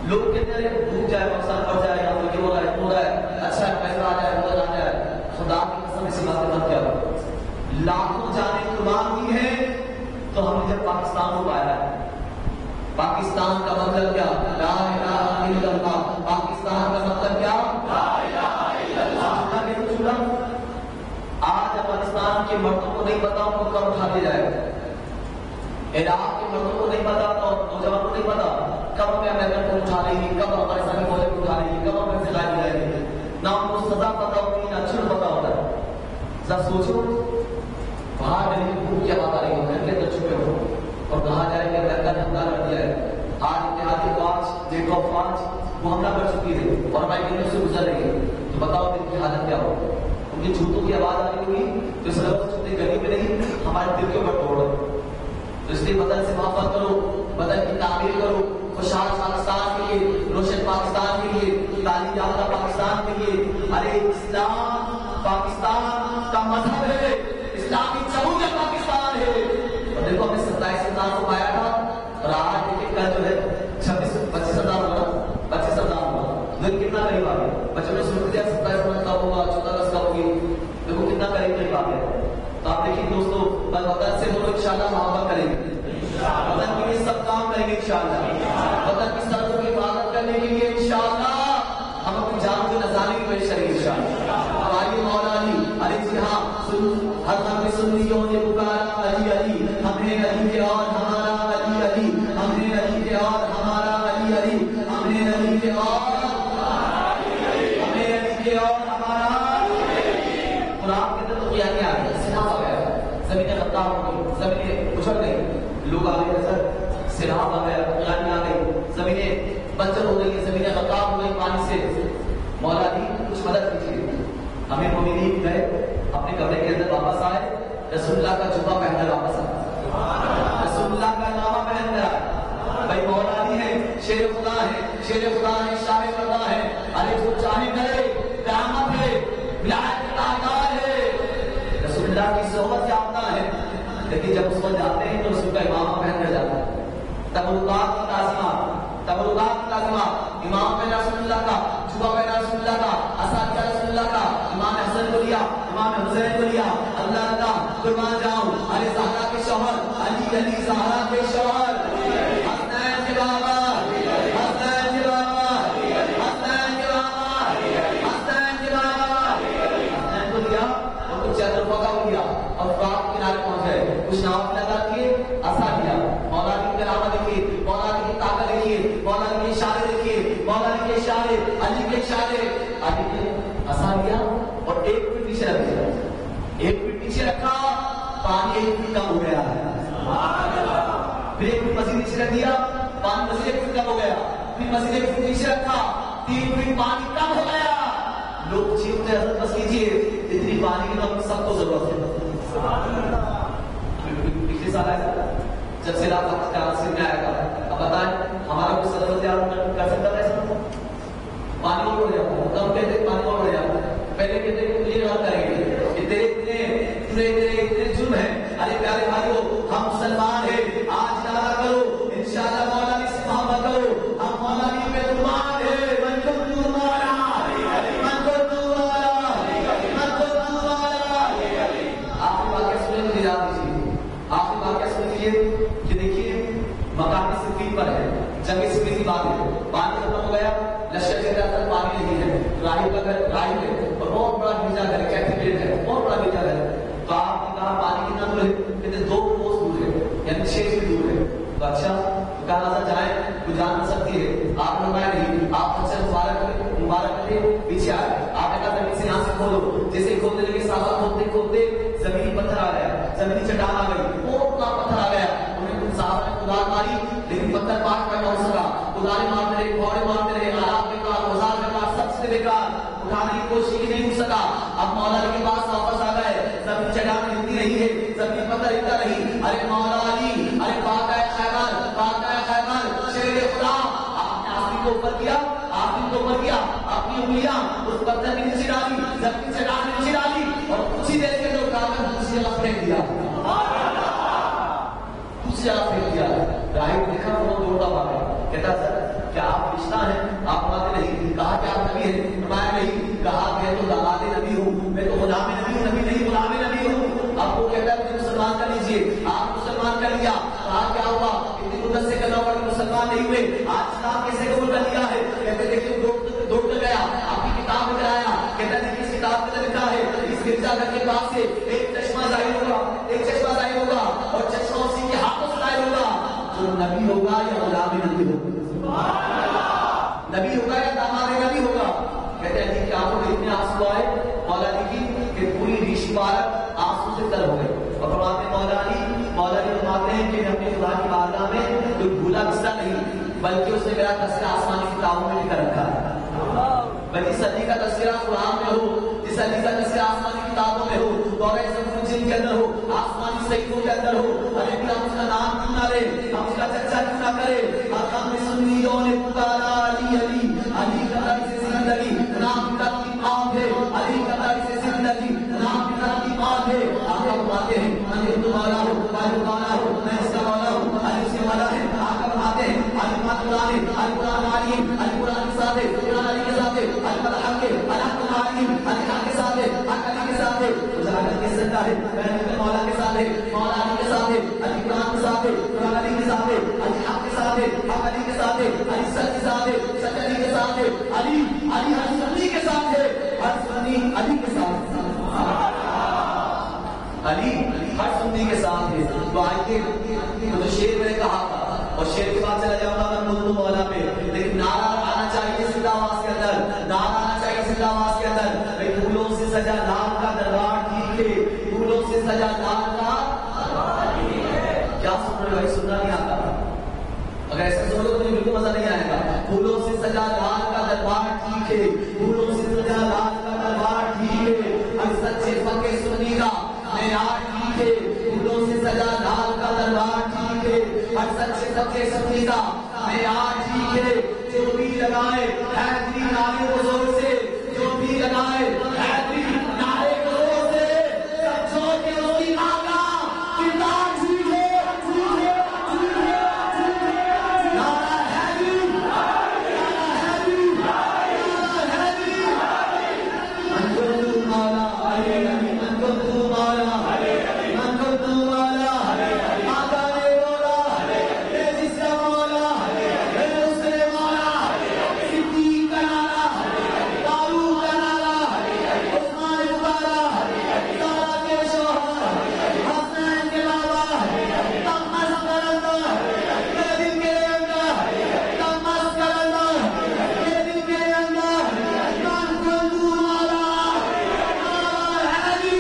لوگ کہتے ہیں ڈوب جائے مقصد پڑ جائے، یا یہ ہو رہا ہے اچھا پیسہ آ جائے مدد آ جائے. خدا کی قسم اسی بات مت کیا، لاکھوں جانیں قربان کی ہے تو ہم نے جب پاکستان کو پایا ہے. پاکستان کا مطلب کیا؟ لا الہ الا اللہ. پاکستان کا مطلب کیا؟ لا الہ الا اللہ. آج افغانستان کے مردوں کو نہیں پتا ان کو کب اٹھا دیا جائے گا. عراق کے مردوں کو نہیں پتا، تو نوجوانوں کو نہیں پتا کب ہمیں امریکہ کو اٹھا رہی ہے، کب افغانستان کے فوجوں کو اٹھا رہی ہے، کب ہمیں سزا دی جائے گی. نہ ان کو سزا پتا ہوتی نہ چھڑ پتا ہوتا ہے. ذرا سوچو باہر میری حکومت کی بات آ رہی ہے، گھر کے اندر چھپے ہو اور کہا جائے کہ امریکہ نے حملہ کر دیا ہے. آج اتحادی فوج نیٹو فوج وہ حملہ کر چکی ہے اور ہماری دنوں سے گزر رہی ہے. تو بتاؤ ان کی حالت کیا ہو. ان کی جوتوں کی آواز آ رہی ہوگی جو سڑک سے چھوٹی گلی میں نہیں ہمارے دل کے اوپر توڑ. تو اس لیے وطن سے محبت کرو، وطن کی تعمیر کرو، خوشحال پاکستان کے لیے، روشن پاکستان کے لیے، تعلیم یافتہ پاکستان کے لیے. ارے اسلام پاکستان کا مذہب ہے، اسلامی جمہوریت پاکستان ہے. اور دیکھو ہم نے 27 ستار کو پایا تھا اور آج دیکھیں کل جو ہے 25 ستار ہوا، 25 ستار ہوا. دن کتنا قریب آ گیا. بچوں نے سوچ لیا 27 اگست کب ہوگا، 14 اگست کب ہوگی. دیکھو کتنا قریب آ گیا. تو آپ دیکھیے دوستو وطن سے ہم لوگ انشاءاللہ محبت کریں گے، وطن کے لیے سب کام کریں گے انشاءاللہ، وطن کی سڑکوں کی حفاظت کرنے کے لیے انشاءاللہ ہم اپنی جان کو نذرانے کی پیش کریں گے انشاءاللہ. اب آئیے مولا علی جی ہاں ہر ہم سنیوں نے پکارا علی علی، ہمیں علی کے اور ہمارا علی علی، ہمیں علی کے اور ہمارا علی علی، ہمیں علی کے اور ہمیں علی کے اور ہمارا. قرآن کے اندر تو قیامت آ گئی، سیلاب آ گیا، زمینیں خطاب ہو گئی، زمینیں اچھڑ گئی، لوگ آ گئے سر، سیلاب آ گیا، قیامت آ گئی، زمینیں بنجر ہو گئی، زمینیں خطاب ہو گئی پانی سے. مولا علی کچھ مدد کیجیے. ہمیں مومنین گئے اپنے کمرے کے اندر واپس آئے، رسول اللہ کا جبہ پہن کر واپس آئے، رسول اللہ کا نامہ پہن کر آئے. بھائی مولا علی ہے، شیر خدا ہے، شیر خدا ہے، شاہ خدا ہے. ارے جو چاہے کرے، قیامت ہے، ولایت کا حقدار ہے، رسول اللہ کی صحبت یافتہ ہے. لیکن جب اس پر جاتے ہیں تو رسول کا امامہ پہن کر جاتا ہے. تبرکات کی لازمات، امام پہنا رسول اللہ کا، جبہ پہنا رسول اللہ کا، عصا لیا رسول اللہ کا، امام حسن کو لیا، امام حسین کو لیا. اللہ اللہ قربان جاؤں علی زہرا کے شوہر، علی زہرا کے شوہر، حسنین کے بابا، حسنین کے بابا، حسنین کے بابا، حسنین کے بابا. حسنین کو لیا اور کچھ چادر پکا ہو گیا اور رات کنارے پہنچ گئے. کچھ ناؤ لگا کے عصا لیا. مولا کی کرامت دیکھیے، مولا کی طاقت دیکھیے، مولا کے اشارے دیکھیے، مولا کے اشارے، علی کے اشارے. علی نے عصا لیا اور ایک فٹ پیچھے رکھ دیا، ایک فٹ پیچھے رکھا، پانی ایک فٹ کم ہو گیا ہے. پھر ایک فٹ مزید پیچھے رکھ دیا، پانی مزید ایک فٹ کم ہو گیا. پھر مزید ایک فٹ پیچھے رکھا، 3 فٹ پانی کم ہو گیا. لوگ چیختے حضرت بس کیجیے، اتنی پانی کی تو ہم سب کو ضرورت ہے. پچھلے سال آیا جب سے آپ کا سن میں آیا تھا. اب بتائیں ہمارا کوئی صدر کر سکتا تھا ایسا؟ پانی اور ہو جاتا، کم کہتے پانی اور ہو جاتا. پہلے کہتے کہ یہ رات کریں گے، اتنے جرم ہیں. ارے پیارے بھائیوں ہم مسلمان ہیں، آج نعرہ کرو انشاءاللہ مولا علی سے محبت کرو. ہم مولا علی پہ قربان ہیں. من کو مولا، من کو مولا، جنگ سکری کی بات ہے، پانی ختم ہو گیا، لشکر کے اندر پانی نہیں ہے، راہب کا گھر راہب ہے اور بہت بڑا گرجا گھر ہے، کیتھیڈرل ہے، بہت بڑا گرجا گھر ہے. تو آپ نے کہا پانی کتنا دور ہے؟ کہتے 2 کوس دور ہے، یعنی 6 فٹ دور ہے. تو اچھا تو کہا نہ جائیں تو جان نہ سکتی ہے. آپ نے کہا نہیں، آپ اچھا مبارک کرے پیچھے آئے. آپ نے کہا زمین سے یہاں سے کھولو. جیسے کھولنے لگے ساتھ کھولتے کھولتے زمینی پتھر آ گیا، زمینی چٹان آ گئی، بہت بڑا پتھر آ گیا. انہیں صاحب نے کدال ماری لیکن پتھر پاٹ نہ ہو سکا. کدال مارتے رہے، گھوڑے مارتے رہے، آلات بیکار، اوزار بیکار، سب سے بیکار، اٹھانے کی کوشش نہیں ہو سکا. اب مولا علی کے پاس واپس آ گئے، زمین چٹان ہلتی رہی ہے، زمین پتھر ہلتا رہی. ارے مولا علی، ارے پاک ہے خیبر، پاک ہے خیبر، شیر خدا. آپ نے آسمان کو اوپر کیا، آسمان کو اوپر کیا، اپنی انگلیاں اس پتھر کے نیچے ڈالی، زمین چٹان کے نیچے ڈالی اور کچھ ہی دیر کے اندر اٹھا کر دوسری جگہ پھینک دیا. دوسری جگہ پھینک دیا. راہب دیکھا وہ دوڑتا بھاگا، کہتا سر کیا آپ رشتہ ہیں؟ آپ مانتے نہیں. کہا کہ آپ نبی ہیں؟ فرمایا نہیں. کہا میں تو داماد نبی ہوں، میں تو غلام نبی ہوں. نبی نہیں، غلام نبی ہوں. آپ کو کہتا ہے مجھے مسلمان کر لیجیے. آپ مسلمان کر لیا. کہا کیا ہوا؟ اتنی مدت سے کرنا پڑا، مسلمان نہیں ہوئے، آج اسلام کیسے قبول کر لیا ہے؟ کہتے دیکھیے دوڑ کر گیا، آپ کی کتاب میں آیا. کہتا دیکھیے اس کتاب میں لکھا ہے اس گرجا گھر کے پاس سے ایک چشمہ ظاہر ہوگا، ایک چشمہ ظاہر ہوگا اور چشمہ اسی کے ہاتھوں سے ظاہر ہوگا. جو نبی ہوگا یا غلام نبی ہوگا، نبی ہوگا یا داماد نبی ہوگا. کہتے ہیں کہ آپ کو اتنے آنسو آئے مولا علی کی کہ پوری ریش مبارک آنسو سے تر ہو گئے. اور فرماتے ہیں مولا علی فرماتے ہیں کہ اپنے خدا کی بارگاہ میں کوئی بھولا قصہ نہیں، بلکہ اس نے میرا تذکرہ آسمانی کتابوں میں لکھ رکھا ہے. بھائی جس علی کا تذکرہ قرآن میں ہو، جس علی کا تذکرہ آسمانی کتابوں میں ہو، جن کے اندر ہو، آسمانی صحیفوں کے اندر ہو. ارے ہم اس کا نام کیوں نہ لے، ہم اس کا چرچا کیوں نہ کرے؟ ہم سنیوں نے پکارا علی علی، علی کا در سے زندگی نام کا ایمان ہے، علی کا در سے زندگی نام کا ایمان ہے. آقا فرماتے ہیں علی تمہارا ہو، علی تمہارا ہو، میں اس کا مولا ہوں، علی اس کے مولا ہے. آقا فرماتے ہیں علی قرآن ہے، علی قرآن علی، علی قرآن کے ساتھ ہے، قرآن علی کے ساتھ ہے، علی الحق ہے، الحق علی، علی حق کے ساتھ ہے، حق علی کے ساتھ ہے. سچا ہے میں مولا کے ساتھ ہے، مولا علی کے ساتھ ہے، علی قرآن کے ساتھ ہے، قرآن علی کے ساتھ ہے، علی حق کے ساتھ ہے، حق علی کے ساتھ ہے، علی سچ کے ساتھ ہے، سچ علی کے ساتھ ہے، علی ہر سنی کے ساتھ ہے، ہر سنی علی کے ساتھ ہے، علی ہر سنی کے ساتھ ہے. تو آئیے جو شیر میں نے کہا تھا اور شیر کے بعد چلا جاؤں گا میں مدن مولا پہ، لیکن نعرہ آنا چاہیے زندہ آواز کے اندر، نعرہ آنا چاہیے زندہ آواز کے اندر. بھائی پھولوں سے سجا لال کا دربار ٹھیک ہے، پھولوں سے سجا لال کا کیا سن رہے بھائی؟ سننا نہیں آتا. اگر ایسا سن لو تو مجھے بالکل مزہ نہیں آئے گا. پھولوں سے سجا لال کا دربار ٹھیک ہے، پھولوں سے سجا لال کا دربار ٹھیک ہے، ہر سچے پکے سنی کا معیار ٹھیک ہے. پھولوں سے سجا لال کا دربار ٹھیک ہے، ہر سچے پکے سنی کا معیار ٹھیک ہے. جو بھی لگائے حیدری نعرے کو زور سے، جو بھی لگائے حیدری نعرے کو زور سے، سب چھوڑ کے اس کی ماں کا کردار ٹھیک ہے. نعرہ حیدری، نعرہ حیدری، نعرہ حیدری. من کنت مولا علی علی، من کنت مولا علی علی، من کنت مولا علی علی، آقا نے مولا اے جس کا مولا اے اس نے مولا، صدیق کا نعرہ، فاروق کا نعرہ، عثمان مبارک، زہرا کے شوہر، حسنین کے بابا، تمس کرندہ یہ دل کے اندر، تمس کرندہ یہ دل کے اندر. من کنت مولا علی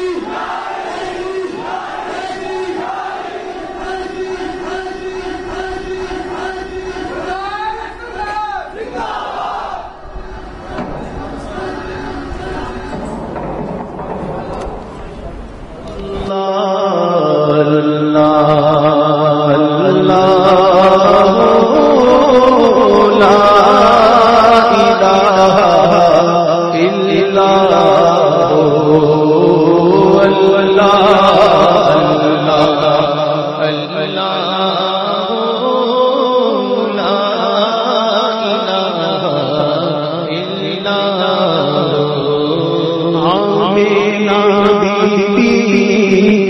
آمینہ بی بی